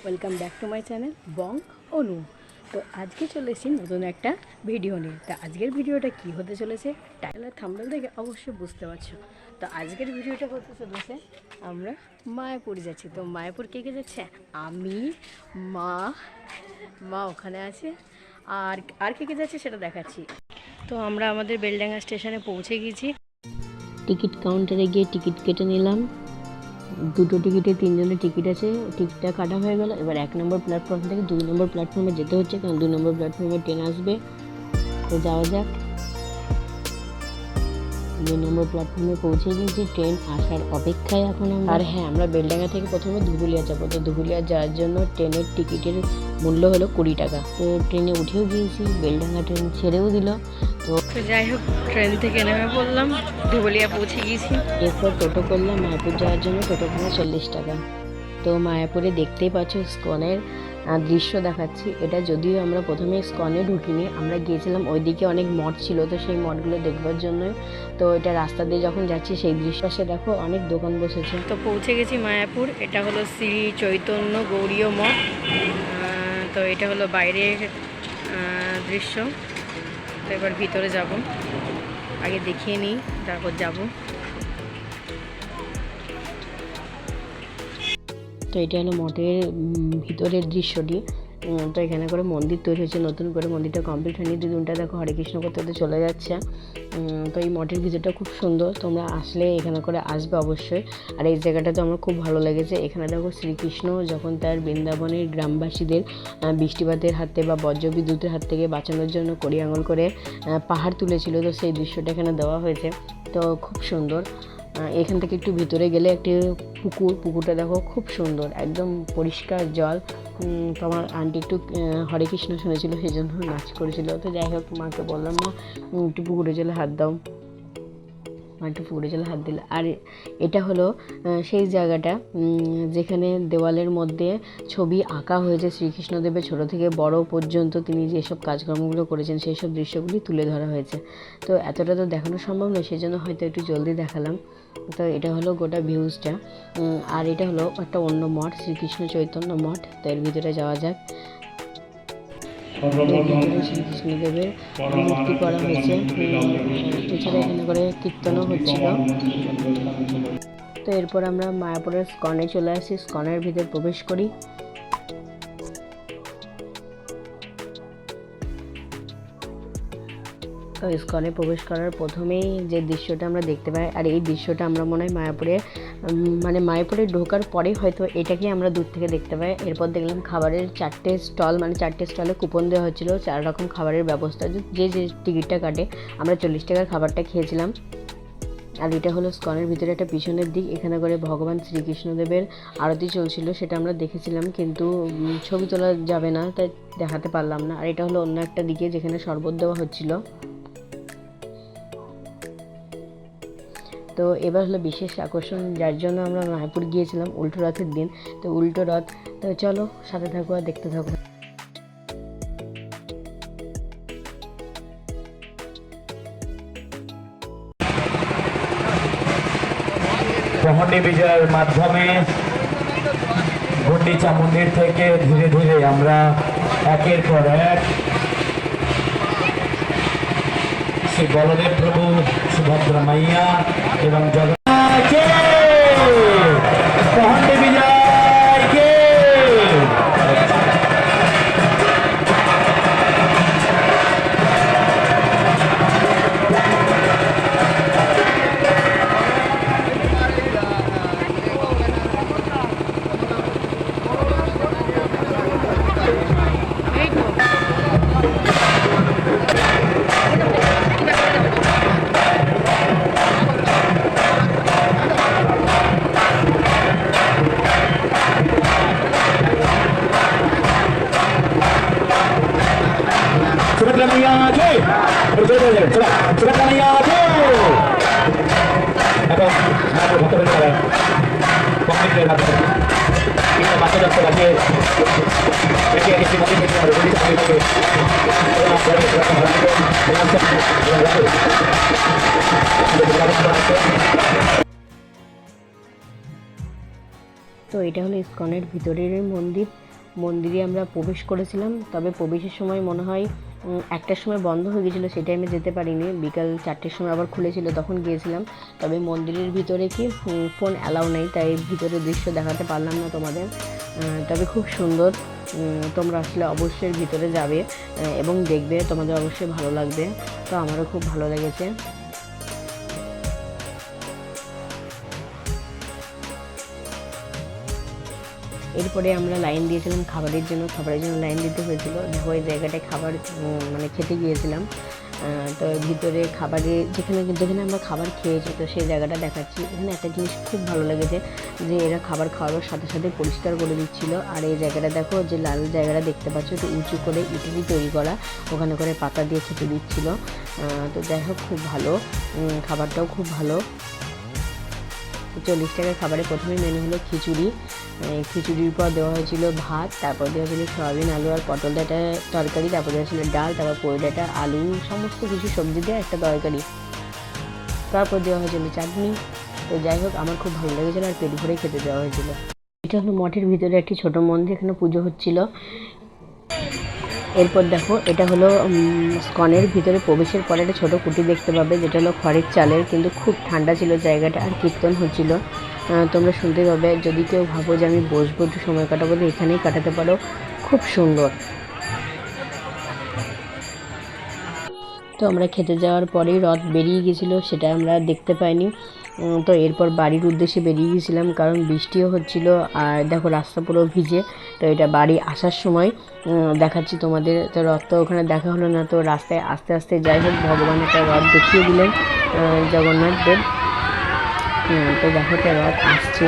Welcome back to my channel Bong Anu. তো আজকে চলে এসেছি নতুন একটা ভিডিও নিয়ে। তা আজকের ভিডিওটা কি হতে চলেছে টাইটেল আর থাম্বনেল দেখে অবশ্যই বুঝতে পারছো। তো আজকের ভিডিওটা হতে চলেছে আমরা মায়াপুর যাচ্ছি। তো মায়াপুর কে কে যাচ্ছে? আমি, মা মা ওখানে আছে, আর আর কে কে যাচ্ছে সেটা দেখাচ্ছি। তো আমরা আমাদের বেলডাঙ্গা স্টেশনে পৌঁছে গেছি। টিকিট কাউন্টারে গিয়ে টিকিট কেটে নিলাম। দুটো টিকিটে 3 জনের টিকিট আছে, টিকিটটা কাটা হয়ে গেল। এবার 1 নম্বর প্ল্যাটফর্ম থেকে 2 নম্বর প্ল্যাটফর্মে যেতে হচ্ছে, কারণ 2 নম্বর প্ল্যাটফর্মে ট্রেন আসবে। তো যাওয়া যাক। 2 নম্বর প্ল্যাটফর্মে পৌঁছে গিয়েছি, ট্রেন আসার অপেক্ষায় এখন আমরা। আর হ্যাঁ, আমরা বেলডাঙ্গা থেকে প্রথমে ধুবুলিয়া যাবো। তো ধুবুলিয়া যাওয়ার জন্য ট্রেনের টিকিটের মূল্য হলো 20 টাকা। তো ট্রেনে উঠেও গিয়েছি, বেলডাঙ্গা ট্রেন ছেড়েও দিল। তো যাই হোক, ট্রেন থেকে নেমে পড়লাম, ধুবুলিয়া পৌঁছে গিয়েছি। এরপর টোটো করলাম মায়াপুর যাওয়ার জন্য, টোটো ভাড়া 40 টাকা। তো মায়াপুরে দেখতেই পাচ্ছ স্কনের দৃশ্য দেখাচ্ছি। এটা যদিও আমরা প্রথমে স্কনে ঢুকিনি, আমরা গিয়েছিলাম ওইদিকে অনেক মঠ ছিল, তো সেই মঠগুলো দেখবার জন্য। তো এটা রাস্তা দিয়ে যখন যাচ্ছি সেই দৃশ্য সে দেখো অনেক দোকান বসেছে। তো পৌঁছে গেছি মায়াপুর। এটা হলো শ্রী চৈতন্য গৌড়ীয় মঠ। তো এটা হলো বাইরের দৃশ্য। তো এবার ভিতরে যাব, আগে দেখিয়ে নিই তারপর যাব। তো এটা হলো মঠের ভিতরের দৃশ্যটি। তো এখানে করে মন্দির তৈরি হয়েছে, নতুন করে মন্দিরটা কমপ্লিট হয়নি। দুজনটা দেখো হরে কৃষ্ণ করতে করতে চলে যাচ্ছে। তো এই মঠের ভিতরটা খুব সুন্দর, তোমরা আসলে এখানে করে আসবে অবশ্যই। আর এই জায়গাটা তো আমার খুব ভালো লেগেছে। এখানে দেখো শ্রীকৃষ্ণ যখন তার বৃন্দাবনের গ্রামবাসীদের বৃষ্টিপাতের হাত থেকে বা বজ্রবিদ্যুতের হাত থেকে বাঁচানোর জন্য কড়ি আঙুল করে পাহাড় তুলেছিল, তো সেই দৃশ্যটা এখানে দেওয়া হয়েছে। তো খুব সুন্দর। এখান থেকে একটু ভিতরে গেলে একটি পুকুরটা দেখো খুব সুন্দর, একদম পরিষ্কার জল। তো আমার আন্টি একটু হরে কৃষ্ণ শুনেছিল, সেই জন্য নাচ করেছিল। তো যাই হোক, মাকে বললাম না একটু পুকুরে জলে হাত দাও, একটু পুকুরে জলে হাত দিলে। আর এটা হলো সেই জায়গাটা যেখানে দেওয়ালের মধ্যে ছবি আঁকা হয়েছে শ্রীকৃষ্ণদেবের ছোটো থেকে বড় পর্যন্ত তিনি যেসব কাজকর্মগুলো করেছেন সেই সব দৃশ্যগুলি তুলে ধরা হয়েছে। তো এতটা তো দেখানো সম্ভব নয়, সেই জন্য হয়তো একটু জলদি দেখালাম। তো এটা হলো গোটা ভিউজটা। আর এটা হলো একটা অন্য মঠ, শ্রীকৃষ্ণ চৈতন্য মঠ। তো এর ভিতরে যাওয়া যাক। শ্রীকৃষ্ণদেবের মূর্তি করা হয়েছে। এছাড়া এখানে করে কীর্তনও হচ্ছিল। তো এরপর আমরা মায়াপুরের স্কনে চলে আসি, স্কনের ভিতর প্রবেশ করি। তো স্কনে প্রবেশ করার প্রথমেই যে দৃশ্যটা আমরা দেখতে পাই, আর এই দৃশ্যটা আমরা মনে হয় মায়াপুরে ঢোকার পরে হয়তো এটাকে আমরা দূর থেকে দেখতে পাই। এরপর দেখলাম খাবারের 4টে স্টলে কুপন দেওয়া হচ্ছিলো, 4 রকম খাবারের ব্যবস্থা। যে টিকিটটা কাটে, আমরা 40 টাকার খাবারটা খেয়েছিলাম। আর এটা হলো স্কনের ভিতরে একটা পিছনের দিক, এখানে করে ভগবান শ্রীকৃষ্ণদেবের আরতি চলছিল, সেটা আমরা দেখেছিলাম, কিন্তু ছবি তোলা যাবে না তাই দেখাতে পারলাম না। আর এটা হলো অন্য একটা দিকে যেখানে শরবত দেওয়া হচ্ছিল। তো এবার হলো বিশেষ আকর্ষণ, যার জন্য আমরা মায়াপুর গিয়েছিলাম উল্টো রথের দিন। তো উল্টো রথ, তো চলো সাথে থাকো আর দেখতে থাকো। প্রহণ্ডী বিজয়ের মাধ্যমে গুন্ডিচা মন্দির থেকে ধীরে ধীরে আমরা একের পর এক শ্রী বলদেব প্রভু, সুভদ্রা মাইয়া এবং জগন্নাথকে প্রহণ্ডী বিজয়কে সুভদ্রা মাইয়াকে সুভদ্রা মাইয়াকে এবং ভক্তবৃন্দ কমিটির মাধ্যমে বাচ্চা যাচ্ছে বাজিয়ে একে একটি মন্দির থেকে আমরা গুন্ডিচা মন্দির থেকে তো এটা হলো ইসকনের ভিতরের মন্দির। মন্দিরে আমরা প্রবেশ করেছিলাম, তবে প্রবেশের সময় মনে হয় 1টার সময় বন্ধ হয়ে গেছিলো, সেই টাইমে যেতে পারিনি। বিকাল 4টের সময় আবার খুলেছিল, তখন গিয়েছিলাম। তবে মন্দিরের ভিতরে কি ফোন অ্যালাউ নেই, তাই ভিতরের দৃশ্য দেখাতে পারলাম না তোমাদের। তবে খুব সুন্দর, তোমরা আসলে অবশ্যই ভিতরে যাবে এবং দেখবে, তোমাদের অবশ্যই ভালো লাগবে। তো আমারও খুব ভালো লেগেছে। এরপরে আমরা লাইন দিয়েছিলাম খাবারের জন্য লাইন দিতে হয়েছিল। দেখো এই জায়গাটায় খাবার মানে খেতে গিয়েছিলাম। তো ভিতরে খাবারে যেখানে আমরা খাবার খেয়েছি, তো সেই জায়গাটা দেখাচ্ছি। এখানে একটা জিনিস খুব ভালো লেগেছে, যে এরা খাবার খাওয়ার সাথে সাথে পরিষ্কার করে দিচ্ছিল। আর এই জায়গাটা দেখো, যে লাল জায়গাটা দেখতে পাচ্ছ, একটু উঁচু করে ইটেরই তৈরি করা, ওখানে করে পাতা দিয়ে খেতে দিচ্ছিল। তো যাই হোক, খুব ভালো, খাবারটাও খুব ভালো। 40 টাকার খাবারে প্রথমে মেনু হলো খিচুড়ি, খিচুড়ির পর দেওয়া হয়েছিল ভাত, তারপর দেওয়া হয়েছিল সয়াবিন, আলু আর পটল দিয়ে একটা তরকারি, তারপর দেওয়া ছিল ডাল, তারপর পোড়াটা আলু সমস্ত কিছু সবজি দিয়ে একটা তরকারি, তারপর দেওয়া হয়েছিল চাটনি। তো যাই হোক, আমার খুব ভালো লেগেছিলো আর পেট ভরে খেতে দেওয়া হয়েছিল। এটা হলো মঠের ভিতরে একটি ছোট মন্দির, এখানে পুজো হচ্ছিল। এরপর দেখো, এটা হলো স্কনের ভিতরে প্রবেশের পরে একটা ছোটো কুটি দেখতে পাবে, যেটা হলো খড়ের চালের, কিন্তু খুব ঠান্ডা ছিল জায়গাটা, আর কীর্তন হচ্ছিল, তোমরা শুনতে পাবে। যদি কেউ ভাবো যে আমি বসবো একটু সময় কাটাবো, তো এখানেই কাটাতে পারো, খুব সুন্দর। তো আমরা খেতে যাওয়ার পরেই রথ বেরিয়ে গেছিলো, সেটা আমরা দেখতে পাইনি। তো এরপর বাড়ির উদ্দেশ্যে বেরিয়ে গেছিলাম, কারণ বৃষ্টিও হচ্ছিল, আর দেখো রাস্তা পুরো ভিজে। তো এটা বাড়ি আসার সময় দেখাচ্ছি তোমাদের। তো রথ তো ওখানে দেখা হলো না, তো রাস্তায় আস্তে আস্তে যাই হোক ভগবান একটা রথ দেখিয়ে দিলেন, জগন্নাথ দেব। তো দেখো, একটা রথ আসছে।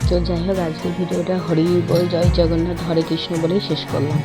তো যাই হোক, আজকের ভিডিওটা হরি বল জয় জগন্নাথ হরে কৃষ্ণ বলেই শেষ করলাম।